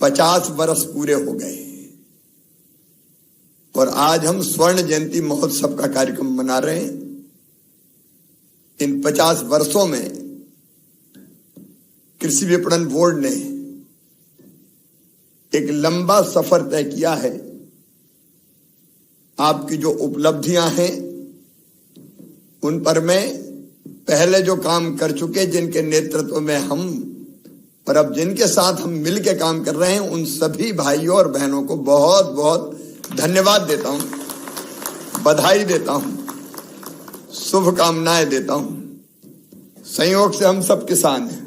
50 वर्ष पूरे हो गए और आज हम स्वर्ण जयंती महोत्सव का कार्यक्रम मना रहे हैं। इन 50 वर्षों में कृषि विपणन बोर्ड ने एक लंबा सफर तय किया है। आपकी जो उपलब्धियां हैं उन पर मैं पहले जो काम कर चुके, जिनके नेतृत्व में हम और अब जिनके साथ हम मिलकर काम कर रहे हैं, उन सभी भाइयों और बहनों को बहुत बहुत धन्यवाद देता हूं, बधाई देता हूं, शुभकामनाएं देता हूं। संयोग से हम सब किसान हैं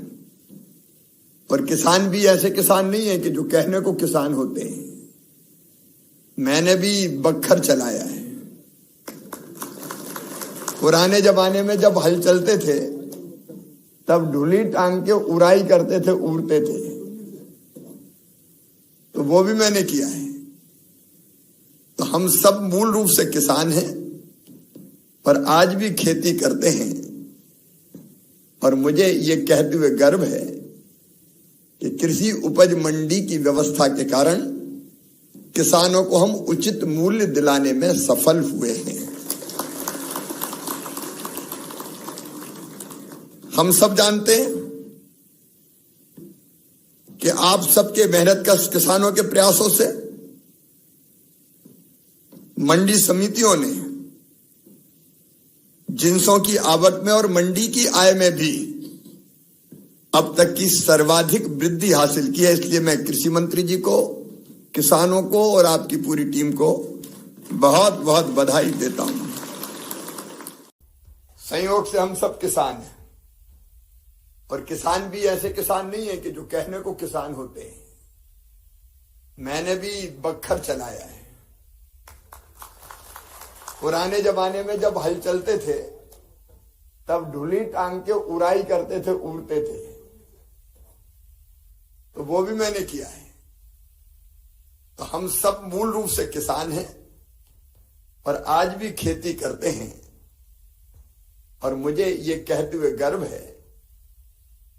और किसान भी ऐसे किसान नहीं है कि जो कहने को किसान होते हैं। मैंने भी बखर चलाया है। पुराने जमाने में जब हल चलते थे तब ढूली टांग के उड़ाई करते थे, उड़ते थे, तो वो भी मैंने किया है। तो हम सब मूल रूप से किसान हैं और आज भी खेती करते हैं। और मुझे ये कहते हुए गर्व है कि कृषि उपज मंडी की व्यवस्था के कारण किसानों को हम उचित मूल्य दिलाने में सफल हुए हैं। हम सब जानते हैं कि आप सबके मेहनत का किसानों के प्रयासों से मंडी समितियों ने जिंसों की आवक में और मंडी की आय में भी अब तक की सर्वाधिक वृद्धि हासिल की है। इसलिए मैं कृषि मंत्री जी को, किसानों को और आपकी पूरी टीम को बहुत बहुत बधाई देता हूं। संयोग से हम सब किसान हैं और किसान भी ऐसे किसान नहीं है कि जो कहने को किसान होते हैं। मैंने भी बखर चलाया है। पुराने जमाने में जब हल चलते थे तब ढूली टांग के उड़ाई करते थे, उड़ते थे, तो वो भी मैंने किया है। तो हम सब मूल रूप से किसान हैं और आज भी खेती करते हैं। और मुझे ये कहते हुए गर्व है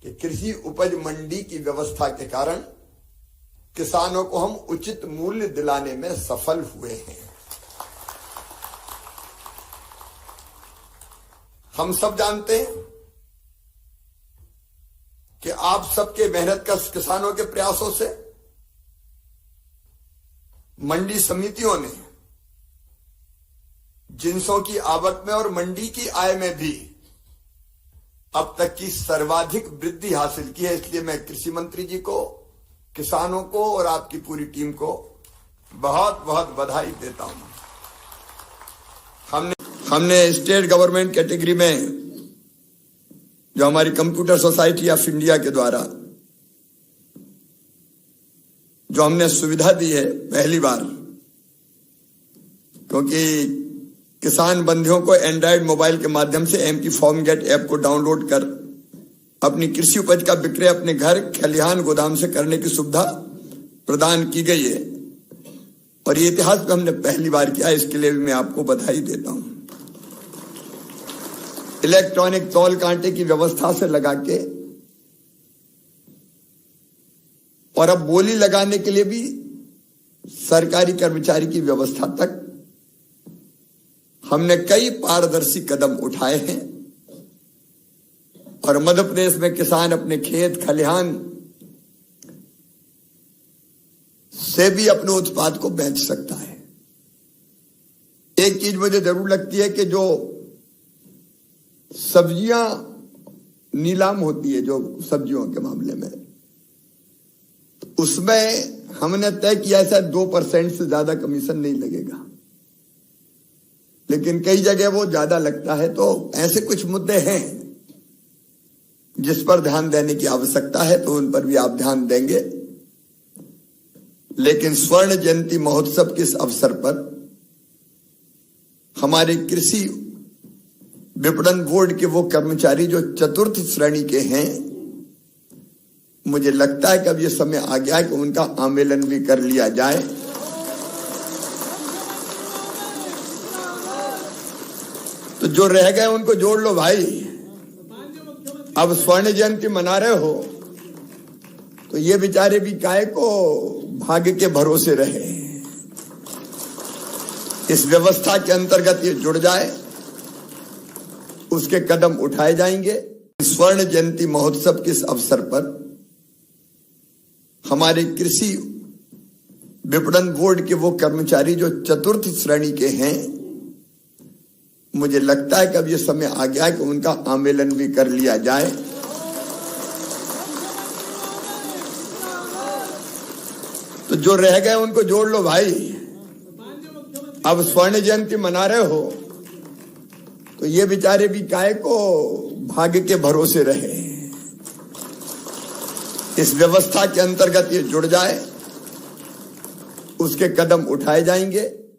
कि कृषि उपज मंडी की व्यवस्था के कारण किसानों को हम उचित मूल्य दिलाने में सफल हुए हैं। हम सब जानते हैं कि आप सबके मेहनत का किसानों के प्रयासों से मंडी समितियों ने जिंसों की आवक में और मंडी की आय में भी अब तक की सर्वाधिक वृद्धि हासिल की है। इसलिए मैं कृषि मंत्री जी को, किसानों को और आपकी पूरी टीम को बहुत बहुत बधाई देता हूं। हमने स्टेट गवर्नमेंट कैटेगरी में जो हमारी कंप्यूटर सोसाइटी ऑफ इंडिया के द्वारा जो हमने सुविधा दी है पहली बार, क्योंकि किसान बंधुओं को एंड्रॉयड मोबाइल के माध्यम से एमपी फार्म गेट ऐप को डाउनलोड कर अपनी कृषि उपज का विक्रय अपने घर, खलिहान, गोदाम से करने की सुविधा प्रदान की गई है। और ये इतिहास में हमने पहली बार किया। इसके लिए भी मैं आपको बधाई देता हूं। इलेक्ट्रॉनिक तौल कांटे की व्यवस्था से लगा के और अब बोली लगाने के लिए भी सरकारी कर्मचारी की व्यवस्था तक हमने कई पारदर्शी कदम उठाए हैं। और मध्य प्रदेश में किसान अपने खेत खलिहान से भी अपने उत्पाद को बेच सकता है। एक चीज मुझे जरूर लगती है कि जो सब्जियां नीलाम होती है, जो सब्जियों के मामले में, उसमें हमने तय किया शायद 2% से ज्यादा कमीशन नहीं लगेगा, लेकिन कई जगह वो ज्यादा लगता है। तो ऐसे कुछ मुद्दे हैं जिस पर ध्यान देने की आवश्यकता है, तो उन पर भी आप ध्यान देंगे। लेकिन स्वर्ण जयंती महोत्सव के इस अवसर पर हमारे कृषि विपणन बोर्ड के वो कर्मचारी जो चतुर्थ श्रेणी के हैं, मुझे लगता है कि अब ये समय आ गया है कि उनका आमेलन भी कर लिया जाए। तो जो रह गए उनको जोड़ लो भाई। अब स्वर्ण जयंती मना रहे हो तो ये बेचारे भी काहे को भाग्य के भरोसे रहे। इस व्यवस्था के अंतर्गत ये जुड़ जाए, उसके कदम उठाए जाएंगे। स्वर्ण जयंती महोत्सव के इस अवसर पर हमारे कृषि विपणन बोर्ड के वो कर्मचारी जो चतुर्थ श्रेणी के हैं, मुझे लगता है कि अब ये समय आ गया है कि उनका आंदोलन भी कर लिया जाए। तो जो रह गए उनको जोड़ लो भाई। अब स्वर्ण जयंती मना रहे हो तो ये बेचारे भी काहे को भाग्य के भरोसे रहे। इस व्यवस्था के अंतर्गत ये जुड़ जाए, उसके कदम उठाए जाएंगे।